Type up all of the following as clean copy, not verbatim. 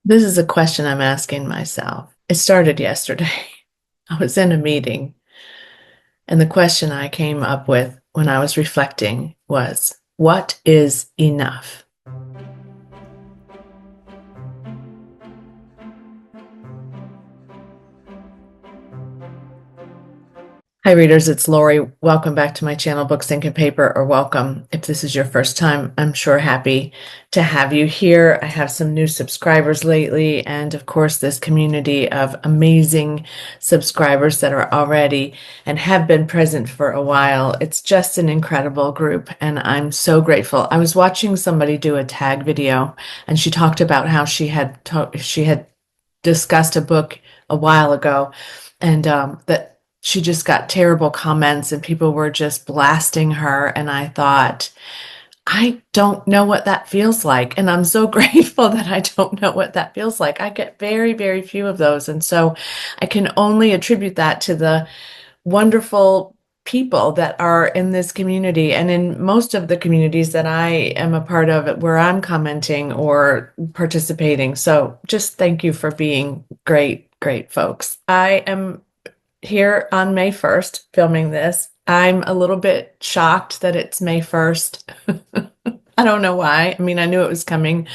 This is a question I'm asking myself. It started yesterday. I was in a meeting, and the question I came up with when I was reflecting was, what is enough? Hi, readers. It's Lori. Welcome back to my channel, Books, Ink, and Paper, or welcome if this is your first time. I'm sure happy to have you here. I have some new subscribers lately, and of course, this community of amazing subscribers that are already and have been present for a while. It's just an incredible group, and I'm so grateful. I was watching somebody do a tag video, and she talked about how she had discussed a book a while ago, and that she just got terrible comments and people were just blasting her. And I thought, I don't know what that feels like. And I'm so grateful that I don't know what that feels like. I get very, very few of those. And so I can only attribute that to the wonderful people that are in this community and in most of the communities that I am a part of where I'm commenting or participating. So just thank you for being great, great folks. I am here on May 1st filming this. I'm a little bit shocked that it's May 1st. I don't know why. I mean, I knew it was coming,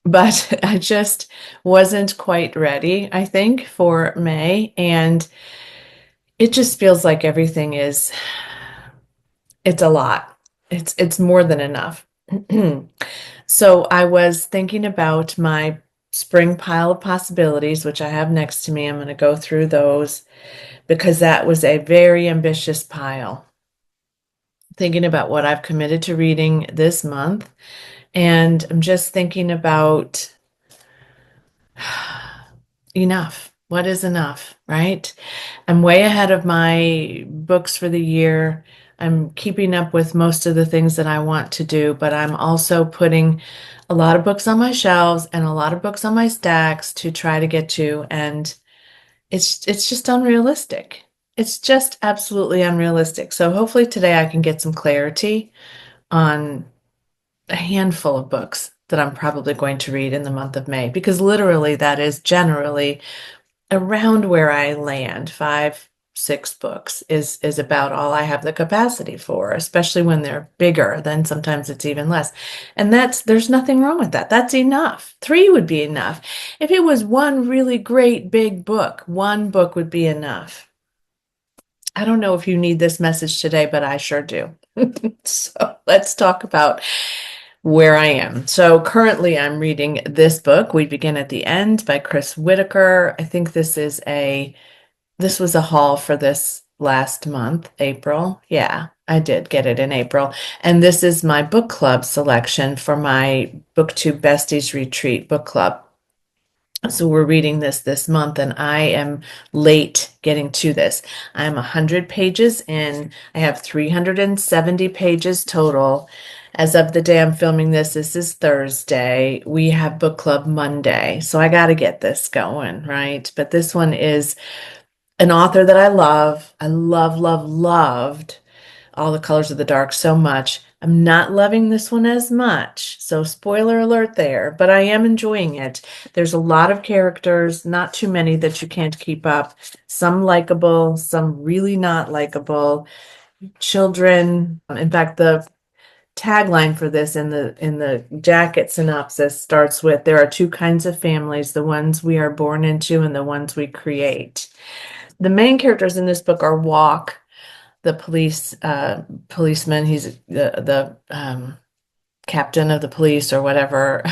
but I just wasn't quite ready, I think, for May. And it just feels like everything is, it's a lot. It's more than enough. So I was thinking about my spring pile of possibilities, which I have next to me. I'm going to go through those because that was a very ambitious pile. Thinking about what I've committed to reading this month, and I'm just thinking about enough. What is enough, right? I'm way ahead of my books for the year. I'm keeping up with most of the things that I want to do, but I'm also putting a lot of books on my shelves and a lot of books on my stacks to try to get to, and it's just unrealistic. It's just absolutely unrealistic. So hopefully today I can get some clarity on a handful of books that I'm probably going to read in the month of May, because literally that is generally around where I land. 5, 6 books is about all I have the capacity for, especially when they're bigger. Then sometimes it's even less. And there's nothing wrong with that. That's enough. 3 would be enough. If it was one really great big book, one book would be enough. I don't know if you need this message today, but I sure do. So let's talk about where I am. So currently I'm reading this book, We Begin at the End by Chris Whitaker. I think this was a haul for this last month, April. Yeah, I did get it in April. And this is my book club selection for my BookTube Besties Retreat book club. So we're reading this month, and I am late getting to this. I'm 100 pages in. I have 370 pages total. As of the day I'm filming this is Thursday. We have book club Monday, so I got to get this going, right? But this one is an author that I love. I loved All the Colors of the Dark so much. I'm not loving this one as much, so spoiler alert there, but I am enjoying it. There's a lot of characters, not too many that you can't keep up. Some likable, some really not likable. Children. In fact, the tagline for this in the jacket synopsis starts with, there are 2 kinds of families, the ones we are born into and the ones we create. The main characters in this book are Walk, the policeman. He's the captain of the police or whatever.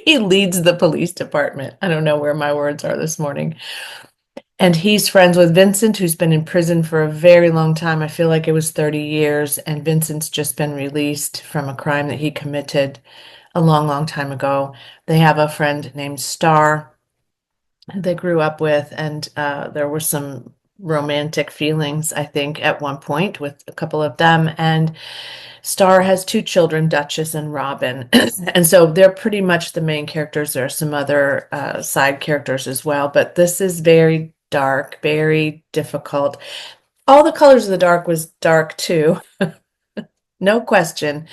He leads the police department. I don't know where my words are this morning. And he's friends with Vincent, who's been in prison for a very long time. I feel like it was 30 years, and Vincent's just been released from a crime that he committed a long, long time ago. They have a friend named Star they grew up with, and there were some romantic feelings, I think, at one point with a couple of them. And Star has 2 children, Duchess and Robin. And so they're pretty much the main characters. There are some other side characters as well, but this is very dark, very difficult. All the Colors of the Dark was dark too, no question.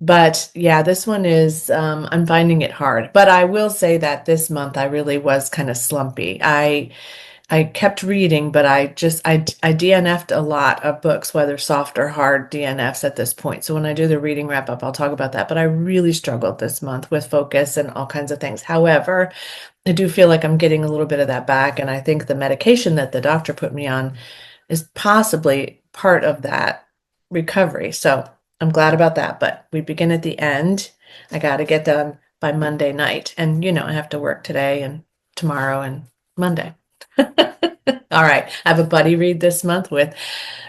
But yeah, this one is, I'm finding it hard. But I will say that this month I really was kind of slumpy. I kept reading, but I DNF'd a lot of books, whether soft or hard DNFs at this point. So when I do the reading wrap up, I'll talk about that. But I really struggled this month with focus and all kinds of things. However, I do feel like I'm getting a little bit of that back, and I think the medication that the doctor put me on is possibly part of that recovery. So I'm glad about that. But we begin at the end. I got to get done by Monday night. And, I have to work today and tomorrow and Monday. All right. I have a buddy read this month with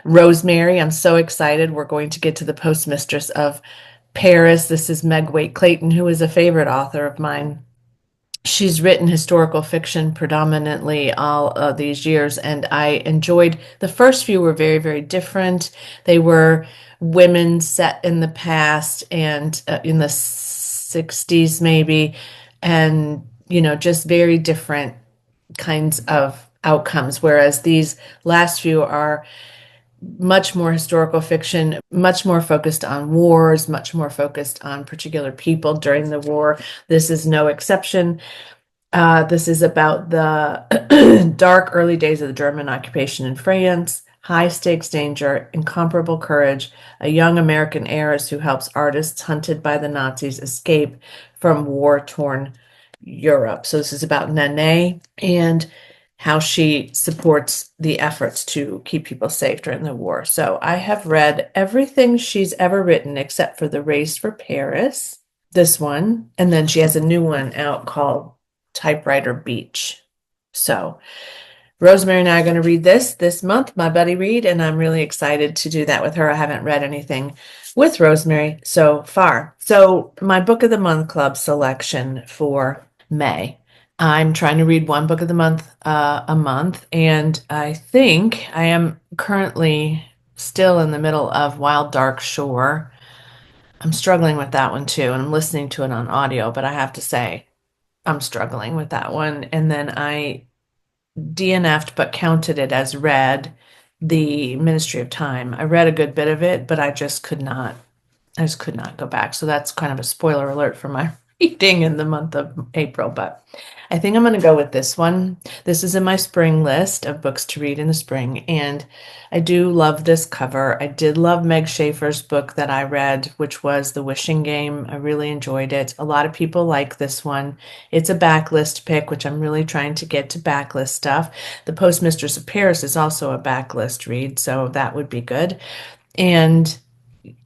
Rosemary. I'm so excited. We're going to get to the postmistress of Paris. This is Meg Waite Clayton, who is a favorite author of mine. She's written historical fiction predominantly all of these years, and I enjoyed the first few were very, very different. They were women set in the past and in the 60s, maybe, and, just very different kinds of outcomes. Whereas these last few are much more historical fiction, much more focused on wars, much more focused on particular people during the war. This is no exception. This is about the dark early days of the German occupation in France, high stakes danger, incomparable courage, a young American heiress who helps artists hunted by the Nazis escape from war-torn Europe. So this is about Nene and how she supports the efforts to keep people safe during the war. So I have read everything she's ever written except for The Race for Paris, this one, and then she has a new one out called Typewriter Beach. So Rosemary and I are going to read this month, my buddy read, and I'm really excited to do that with her. I haven't read anything with Rosemary so far. So my book of the month club selection for May. I'm trying to read one book of the month a month, and I think I am currently still in the middle of Wild Dark Shore. I'm struggling with that one too, and I'm listening to it on audio, but I have to say I'm struggling with that one. And then I DNF'd but counted it as read the Ministry of Time. I read a good bit of it, but I just could not go back. So that's kind of a spoiler alert for my reading in the month of April, but I think I'm going to go with this one. This is in my spring list of books to read in the spring, and I do love this cover. I did love Meg Schaefer's book that I read, which was The Wishing Game. I really enjoyed it. A lot of people like this one. It's a backlist pick, which I'm really trying to get to backlist stuff. The Postmistress of Paris is also a backlist read, so that would be good. And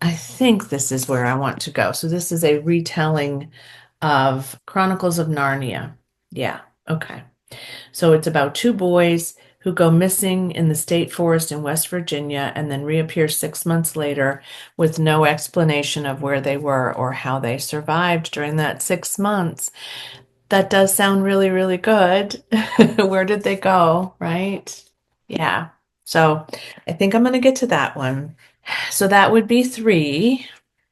I think this is where I want to go. So this is a retelling of Chronicles of Narnia. Yeah, okay. So it's about two boys who go missing in the state forest in West Virginia and then reappear 6 months later with no explanation of where they were or how they survived during that 6 months. That does sound really, really good. Where did they go, right? Yeah. So I think I'm going to get to that one. So that would be three.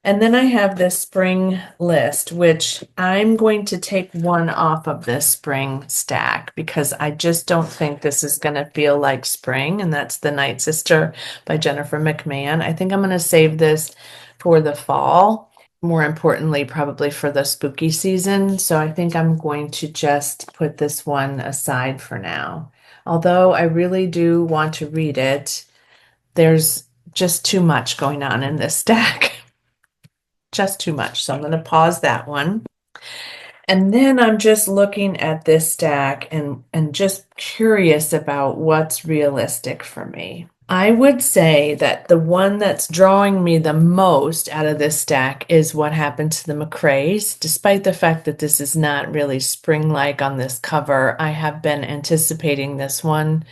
And then I have this spring list, which I'm going to take one off of this spring stack because I just don't think this is going to feel like spring. And that's The Night Sister by Jennifer McMahon. I think I'm going to save this for the fall. More importantly, probably for the spooky season. So I think I'm going to just put this one aside for now. Although I really do want to read it, there's just too much going on in this stack. Just too much. So I'm going to pause that one. And then I'm just looking at this stack and just curious about what's realistic for me. I would say that the one that's drawing me the most out of this stack is What Happened to the McCraes. Despite the fact that this is not really spring-like on this cover, I have been anticipating this one,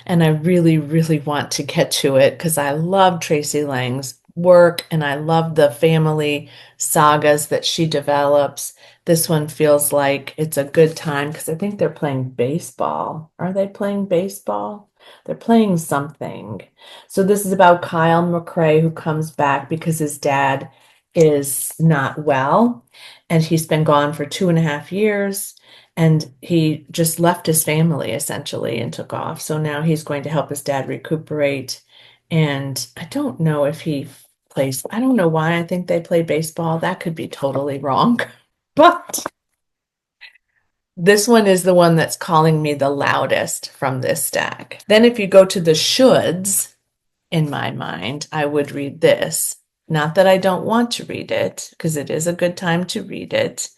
and I really, really want to get to it because I love Tracy Lang's work and I love the family sagas that she develops. This one feels like it's a good time because I think they're playing baseball. Are they playing baseball? They're playing something. So this is about Kyle McCrae, who comes back because his dad is not well and he's been gone for 2.5 years and he just left his family essentially and took off. So now he's going to help his dad recuperate. And I don't know if he plays. I don't know why I think they play baseball. That could be totally wrong. But this one is the one that's calling me the loudest from this stack. Then if you go to the shoulds, in my mind, I would read this. Not that I don't want to read it, because it is a good time to read it,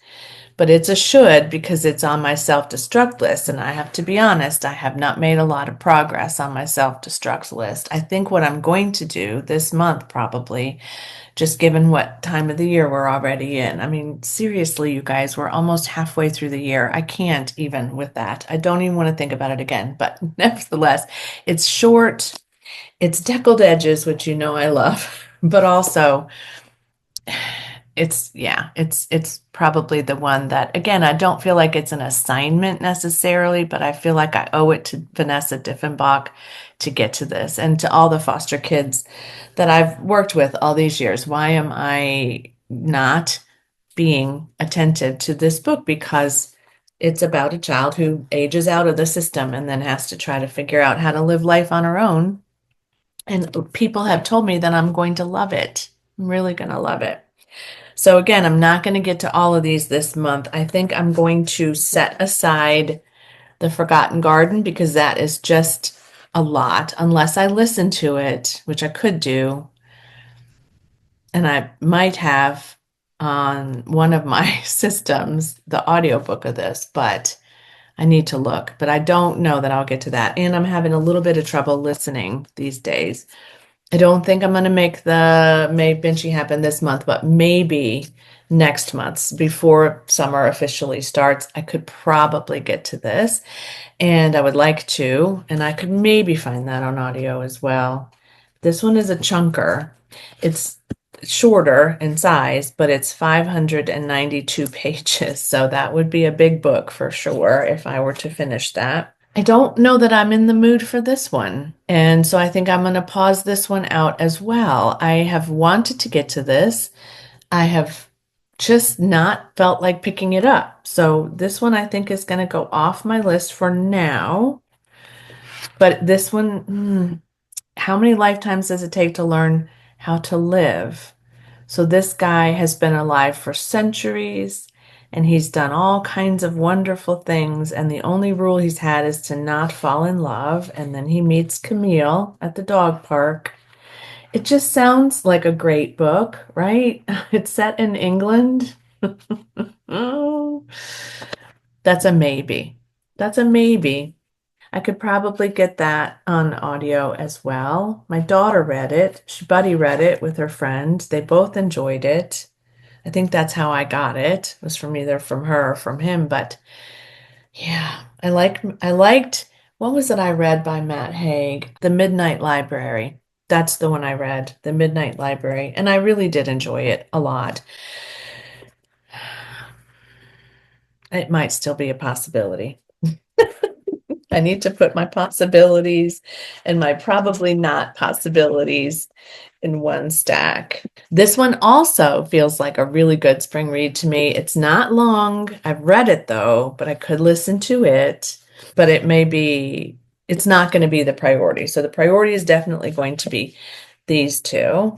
but it's a should because it's on my self-destruct list. And I have to be honest, I have not made a lot of progress on my self-destruct list. I think what I'm going to do this month, probably, just given what time of the year we're already in. I mean, seriously, you guys, we're almost halfway through the year. I can't even with that. I don't even want to think about it again. But nevertheless, it's short, it's deckled edges, which you know I love, but also it's probably the one that, again, I don't feel like it's an assignment necessarily, but I feel like I owe it to Vanessa Diffenbach to get to this and to all the foster kids that I've worked with all these years. Why am I not being attentive to this book? Because it's about a child who ages out of the system and then has to try to figure out how to live life on her own. And people have told me that I'm going to love it. I'm really going to love it. So again, I'm not going to get to all of these this month. I think I'm going to set aside The Forgotten Garden because that is just a lot, unless I listen to it, which I could do, and I might have on one of my systems the audiobook of this, but I need to look. But I don't know that I'll get to that. And I'm having a little bit of trouble listening these days. I don't think I'm going to make the May Benchy happen this month, but maybe next month before summer officially starts, I could probably get to this. And I would like to, and I could maybe find that on audio as well. This one is a chunker. It's shorter in size, but it's 592 pages. So that would be a big book for sure if I were to finish that. I don't know that I'm in the mood for this one. And so I think I'm going to pause this one out as well. I have wanted to get to this. I have just not felt like picking it up. So this one I think is going to go off my list for now. But this one, how many lifetimes does it take to learn how to live? So this guy has been alive for centuries and he's done all kinds of wonderful things. And the only rule he's had is to not fall in love. And then he meets Camille at the dog park. It just sounds like a great book, right? It's set in England. Oh, that's a maybe. That's a maybe. I could probably get that on audio as well. My daughter read it. Buddy read it with her friend. They both enjoyed it. I think that's how I got it. It was from either from her or from him. But yeah, I liked what was it I read by Matt Haig? The Midnight Library. That's the one I read, The Midnight Library, and I really did enjoy it a lot. It might still be a possibility. I need to put my possibilities and my probably not possibilities in one stack. This one also feels like a really good spring read to me. It's not long. I've read it though, but I could listen to it, but it's not going to be the priority. So the priority is definitely going to be these two,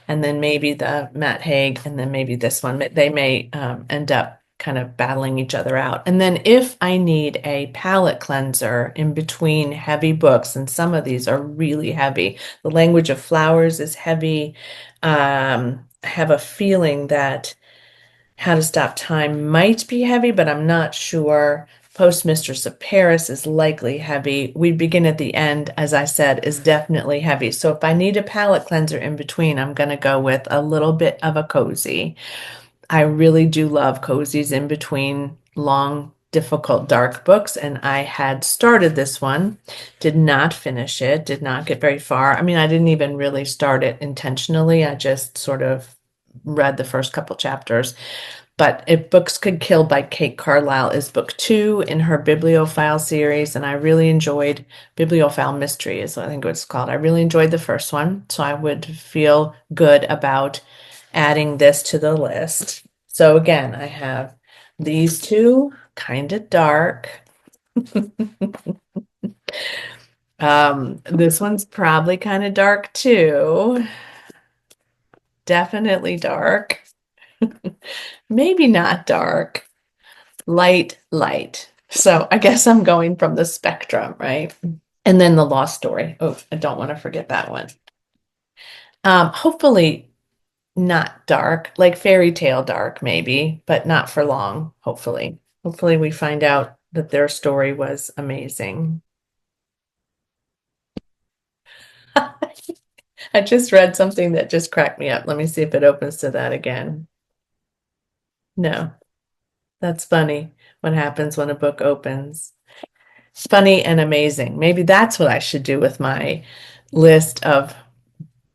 and then maybe the Matt Haig, and then maybe this one. They may end up kind of battling each other out. And then if I need a palate cleanser in between heavy books, and some of these are really heavy, The Language of Flowers is heavy. I have a feeling that How to Stop Time might be heavy, but I'm not sure. Postmistress of Paris is likely heavy. We Begin at the End, as I said, is definitely heavy. So if I need a palate cleanser in between, I'm going to go with a little bit of a cozy. I really do love cozies in between long, difficult, dark books. And I had started this one, did not finish it, did not get very far. I mean, I didn't even really start it intentionally. I just sort of read the first couple chapters. But If Books Could Kill by Kate Carlisle is book 2 in her Bibliophile series. And I really enjoyed Bibliophile Mystery is what I think it's called. I really enjoyed the first one. So I would feel good about adding this to the list. So again, I have these two, kind of dark. This one's probably kind of dark too. Definitely dark. Maybe not dark. Light, light. So I guess I'm going from the spectrum, right? And then the lost story. Oh, I don't want to forget that one. Hopefully not dark, like fairy tale dark, maybe, but not for long, hopefully. Hopefully we find out that their story was amazing. I just read something that just cracked me up. Let me see if it opens to that again. No, that's funny. What happens when a book opens? It's funny and amazing. Maybe that's what I should do with my list of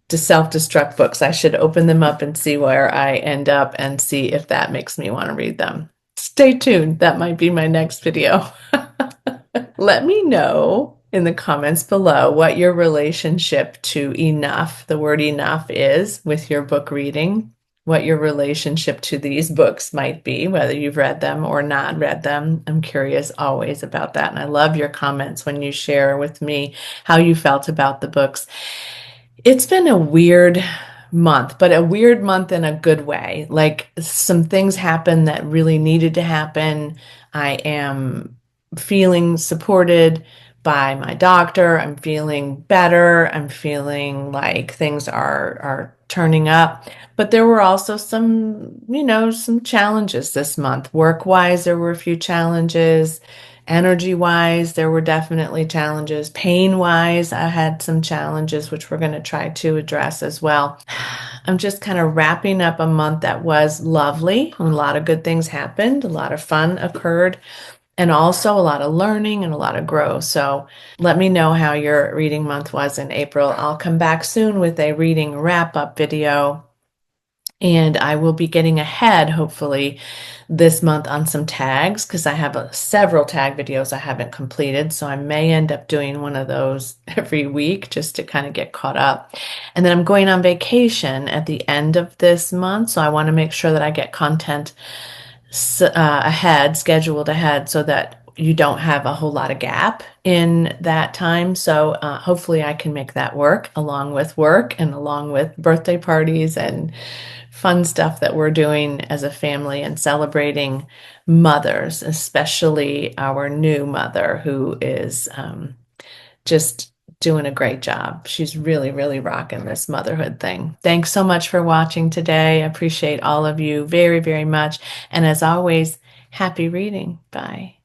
self-destruct books. I should open them up and see where I end up and see if that makes me want to read them. Stay tuned. That might be my next video. Let me know in the comments below what your relationship to enough, the word enough, is with your book reading, what your relationship to these books might be, whether you've read them or not read them. I'm curious always about that. And I love your comments when you share with me how you felt about the books. It's been a weird month, but a weird month in a good way. Like some things happened that really needed to happen. I am feeling supported by my doctor. I'm feeling better. I'm feeling like things are turning up. But there were also some challenges this month. Work-wise, there were a few challenges. Energy-wise, there were definitely challenges. Pain-wise, I had some challenges which we're going to try to address as well. I'm just kind of wrapping up a month that was lovely. A lot of good things happened. A lot of fun occurred. And also a lot of learning and a lot of growth. So let me know how your reading month was in April. I'll come back soon with a reading wrap-up video. And I will be getting ahead, hopefully, this month on some tags because I have several tag videos I haven't completed. So I may end up doing one of those every week just to kind of get caught up. And then I'm going on vacation at the end of this month. So I want to make sure that I get content ahead, scheduled ahead, so that you don't have a whole lot of gap in that time. So hopefully I can make that work along with work and along with birthday parties and fun stuff that we're doing as a family and celebrating mothers, especially our new mother who is just doing a great job. She's really, really rocking this motherhood thing. Thanks so much for watching today. I appreciate all of you very, very much. And as always, happy reading. Bye.